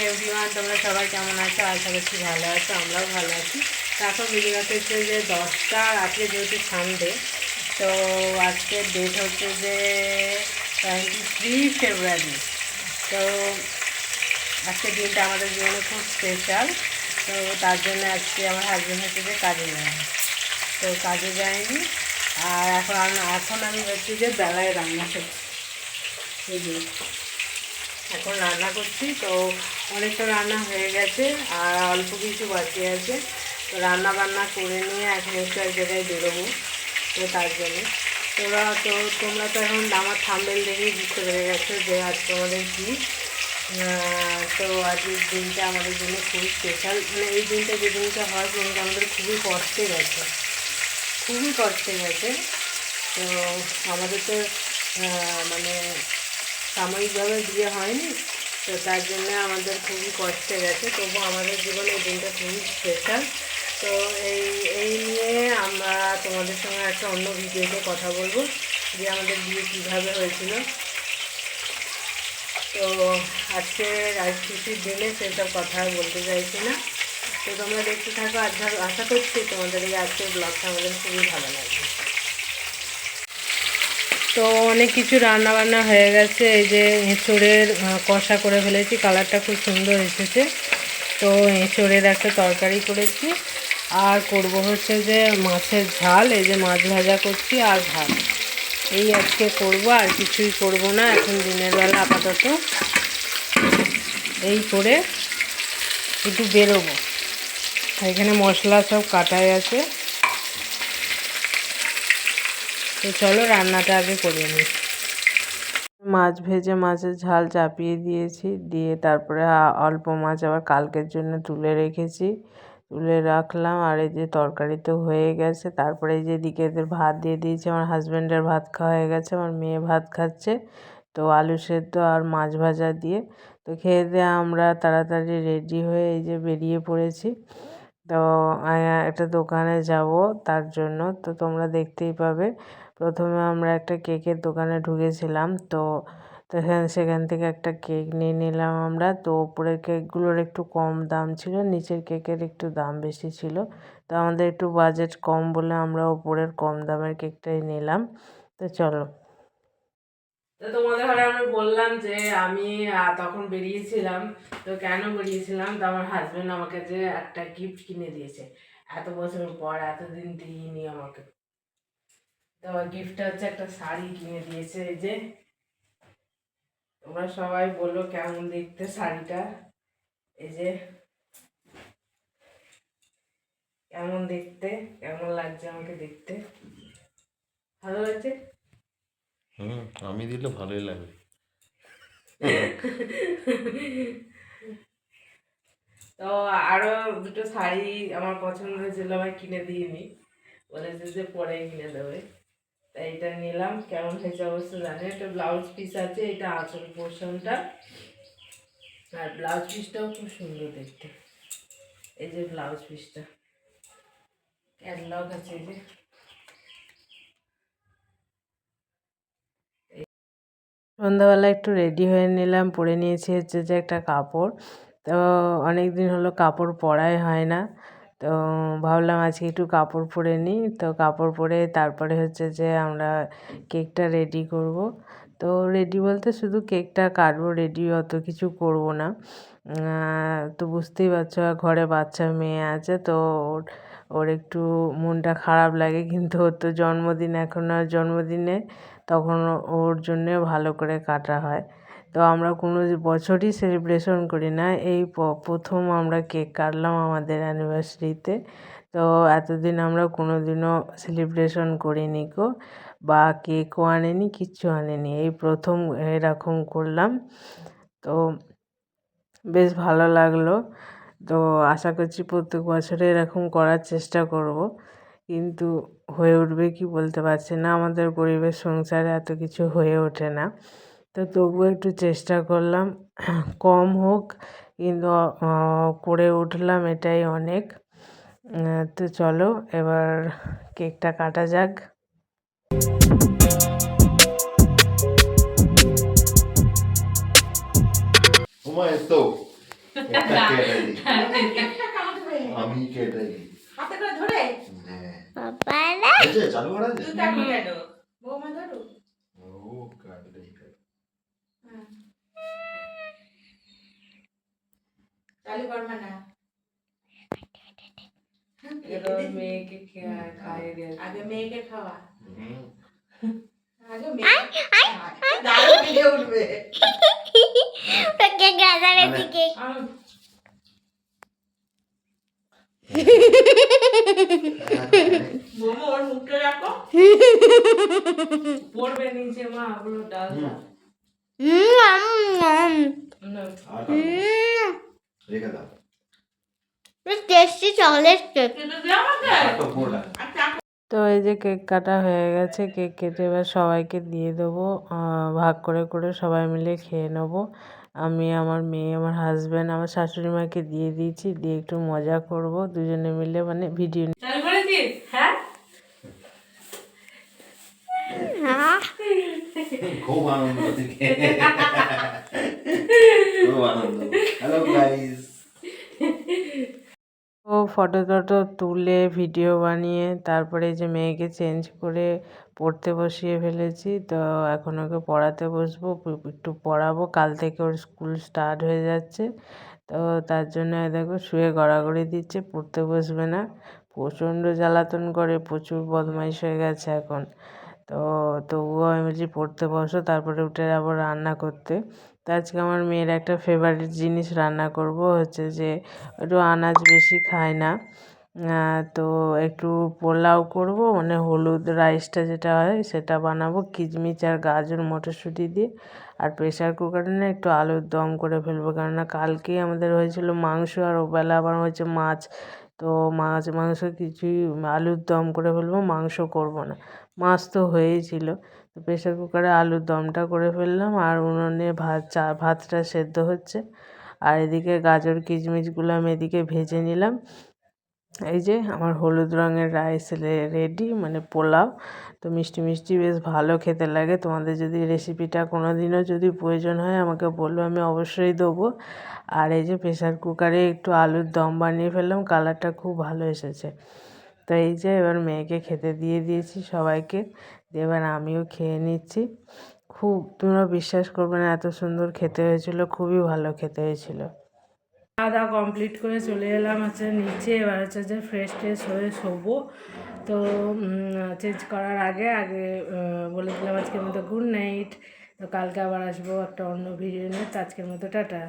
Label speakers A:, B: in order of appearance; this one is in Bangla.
A: এভরিওয়ান, তোমরা সবাই কেমন আছো? আশা করছি ভালো আছো, আমরাও ভালো আছি। তো এখন ভিডিওতে হচ্ছে যে 10টা, আজকে যেহেতু সানডে, তো আজকের ডেট হচ্ছে যে 23 ফেব্রুয়ারি। তো আজকের দিনটা আমাদের জীবনে খুব স্পেশাল। তো তার জন্য আজকে আমার হাজব্যান্ড হচ্ছে যে কাজে যায়নি, তো কাজে যায়নি। আর এখন আমি হচ্ছে যে বেলায় রান্না করছি। এখন রান্না করছি, তো অনেকটা রান্না হয়ে গেছে আর অল্প কিছু বাকি আছে। তো রান্না বান্না করে নিয়ে এখন একটু এক জায়গায় বেরোবো। তো তার জন্য তোমরা তো এখন আমার থাম্বনেল দেখেই বুঝতে পেরে গেছো যে আজকে আমাদের কী। তো আজকের দিনটা আমাদের জন্য খুবই স্পেশাল। মানে এই দিনটা যে দিনটা হয় সেদিনটা আমাদের খুবই কষ্টে গেছে। তো আমাদের তো মানে সাময়িকভাবে বিয়ে হয়নি, তো তার জন্য আমাদের খুবই কষ্টে গেছে। তবু আমাদের জীবনে এই দিনটা খুবই স্পেশাল। তো এই নিয়ে আমরা তোমাদের সঙ্গে একটা অন্য ভিডিওতে কথা বলবো যে আমাদের বিয়ে কীভাবে হয়েছিল। তো আজকে খুশির দিনে সেসব কথা বলতে চাইছি না। তো তোমরা দেখতে থাকো, আশা করছি তোমাদের এই আজকের ব্লগটা আমাদের খুবই ভালো লাগবে। তো অনেক কিছু রান্না বান্না হয়ে গেছে। এই যে এঁচোড়ের কষা করে ফেলেছি, কালারটা খুব সুন্দর এসেছে। তো এঁচোড়ের একটা তরকারি করেছি, আর করব হচ্ছে যে মাছের ঝাল। এই যে মাছ ভাজা করছি আর ভাত, এই আজকে করব, আর কিছুই করব না এখন দিনের বেলা। আপাতত এই করে একটু বেরোবো। এখানে মশলা সব কাটাই আছে, তো চলো রান্নাটা আগে করে নিই। মাছ ভেজে মাছের ঝাল চাপিয়ে দিয়েছি, দিয়ে তারপরে অল্প মাছ আবার কালকের জন্য তুলে রেখেছি, তুলে রাখলাম। আর এই যে তরকারি তো হয়ে গেছে। তারপরে এই যে দিকে এদের ভাত দিয়ে দিয়েছি, আমার হাজব্যান্ডের ভাত খাওয়া হয়ে গেছে, আমার মেয়ে ভাত খাচ্ছে। তো আলু সেদ্ধ আর মাছ ভাজা দিয়ে তো খেয়ে দিয়ে আমরা তাড়াতাড়ি রেডি হয়ে এই যে বেরিয়ে পড়েছি। তো একটা দোকানে যাব, তার জন্য তো তোমরা দেখতেই পাবে। প্রথমে আমরা একটা কেকের দোকানে ঢুকেছিলাম, তো সেখান থেকে একটা কেক নিয়ে নিলাম আমরা। তো ওপরের কেকগুলোর একটু কম দাম ছিল, নিচের কেকের একটু দাম বেশি ছিল। তো আমাদের একটু বাজেট কম বলে আমরা ওপরের কম দামের কেকটাই নিলাম। তো চলো। তো তোমাদের ঘরে আমি বললাম যে আমি তখন বেরিয়েছিলাম। তো কেন বেরিয়েছিলাম, তো আমার হাজব্যান্ড আমাকে যে একটা গিফট কিনে দিয়েছে, এত বছর পর, এতদিন দিইনি আমাকে। তো গিফটটা হচ্ছে একটা শাড়ি কিনে দিয়েছে। এই যে তোমরা সবাই বলো কেমন দেখতে শাড়িটা। এই যে কেমন দেখতে, কেমন লাগছে আমাকে দেখতে? ভালো লাগছে?
B: আমি দিলে ভালোই লাগবে।
A: তো আরো দুটো শাড়ি আমার পছন্দ হয়েছিল, আমার কিনে দিইনি, বলেছে যে পরে কিনে দেবে। তাই এটা নিলাম। কেমন হয়েছে অবশ্য জানি। একটা ব্লাউজ পিস আছে, এটা আঁচল পোর্শনটা, আর ব্লাউজ পিসটাও খুব সুন্দর দেখতে। এই যে ব্লাউজ পিসটা ক্যাটলগ আছে। এই যে সন্ধ্যাবেলা একটু রেডি হয়ে নিলাম, পরে নিয়েছি হচ্ছে যে একটা কাপড়। তো অনেক দিন হলো কাপড় পরাই হয় না, তো ভাবলাম আজকে একটু কাপড় পরে নিই। তো কাপড় পরে তারপরে হচ্ছে যে আমরা কেকটা রেডি করব। তো রেডি বলতে শুধু কেকটা কাটবো, রেডি অত কিছু করব না। তো বুঝতেই পারছো ঘরে বাচ্চা মেয়ে আছে, তো ওর একটু মনটা খারাপ লাগে, কিন্তু ওর তো জন্মদিন, এখন আর জন্মদিনে তখন ওর জন্যে ভালো করে কাটা হয়। তো আমরা কোনো বছরই সেলিব্রেশন করি না, এই প্রথম আমরা কেক কাটলাম আমাদের অ্যানিভার্সারিতে। তো এতদিন আমরা কোনো দিনও সেলিব্রেশন করিনি গো, বা কেকও আনেনি, কিচ্ছু আনেনি, এই প্রথম এরকম করলাম। তো বেশ ভালো লাগলো। তো আশা করছি প্রত্যেক বছরে এরকম করার চেষ্টা করব, কিন্তু হয়ে উঠবে কি বলতে পারছি না, আমাদের গরিবের সংসারে এত কিছু হয়ে ওঠে না। তো তবুও একটু চেষ্টা করলাম, কম হোক কিন্তু করে উঠলাম, এটাই অনেক। তো চলো এবার কেকটা কাটা যাক।
B: ওমা এসো, একটা কেটে দিই
C: একটা কাটবে
B: আমি কেটে দিই
C: হাতে করে ধরে
B: হ্যাঁ
D: বাবা না
B: আছে চালু করা আছে
C: তুই কাটবি কেন বৌমা ধরু
B: ও কাটে
C: চালু করবে না
A: এবার মেয়েকে খাইয়ে দিয়ে
C: আগে মেয়েকে খাওয়া
B: হুম
C: আগে মেয়ে দাঁড়িয়ে দিয়ে উঠবে
D: ওকে গাজারে দিকে
C: বৌমা ওর মুখটা রাখো
A: পড়বে নিচে মা ওগুলো ডালটা না,
B: আর কাটবো না। রেখে দাও
D: টেস্টি চকলেট কেক
C: কিন্তু দিয়ে আমাকে
B: কাটো পুরোটা
C: আচ্ছা
A: তো এই যে কেক কাটা হয়ে গেছে কেক কেটে এবার সবাইকে দিয়ে দেবো ভাগ করে করে সবাই মিলে খেয়ে নেবো আমি আমার মেয়ে আমার হাজব্যান্ড আমার শাশুড়ি মাকে দিয়ে দিয়েছি দিয়ে একটু মজা করব দুজনে মিলে মানে ভিডিও
C: চালু করেছিস হ্যাঁ
B: খুব আনন্দ থেকে খুব আনন্দ হ্যালো গাইস
A: ও ফটো টটো তুলে ভিডিও বানিয়ে তারপরে এই যে মেয়েকে চেঞ্জ করে পড়তে বসিয়ে ফেলেছি তো এখন ওকে পড়াতে বসবো একটু পড়াবো কাল থেকে ওর স্কুল স্টার্ট হয়ে যাচ্ছে তো তার জন্য এই দেখো শুয়ে গড়াগড়ি দিচ্ছে পড়তে বসবে না প্রচণ্ড জ্বালাতন করে প্রচুর বদমাইশ হয়ে গেছে এখন তো তবুও আমি বলছি পড়তে বসো তারপরে উঠে যাবো রান্না করতে তো আজকে আমার মেয়ের একটা ফেভারিট জিনিস রান্না করব হচ্ছে যে একটু আনাজ বেশি খায় না তো একটু পোলাও করব মানে হলুদ রাইসটা যেটা হয় সেটা বানাবো কিচমিচ আর গাজর মটরশুঁটি দিয়ে আর প্রেশার কুকারে না একটু আলুর দম করে ফেলবো কেননা কালকেই আমাদের হয়েছিল মাংস আর ওবেলা আবার হয়েছে মাছ তো মাংস কিছুই আলুর দম করে ফেলবো মাংস করব না মাছ তো হয়েই ছিল তো প্রেশার কুকারে আলুর দমটা করে ফেললাম আর উনুনে ভাতটা সেদ্ধ হচ্ছে আর এদিকে গাজর কিচমিচগুলো আমি এদিকে ভেজে নিলাম এই যে আমার হলুদ রঙের রাইস রেডি মানে পোলাও তো মিষ্টি মিষ্টি বেশ ভালো খেতে লাগে তোমাদের যদি রেসিপিটা কোনো দিনও যদি প্রয়োজন হয় আমাকে বললো আমি অবশ্যই দেবো আর এই যে প্রেশার কুকারে একটু আলুর দম বানিয়ে ফেললাম কালারটা খুব ভালো এসেছে তো এই যে এবার মেয়েকে খেতে দিয়ে দিয়েছি সবাইকে দিয়ে এবার আমিও খেয়ে নিচ্ছি খুব তোমরা বিশ্বাস করবে না এত সুন্দর খেতে হয়েছিল খুবই ভালো খেতে হয়েছিল খাওয়া দাওয়া কমপ্লিট করে চলে এলাম হচ্ছে নিচে এবার হচ্ছে যে ফ্রেশ ট্রেশ হয়ে শোবো তো চেঞ্জ করার আগে বলে দিলাম আজকের মতো গুড নাইট তো কালকে আবার আসবো একটা অন্য ভিডিও নিয়ে তো আজকের মতো টাটা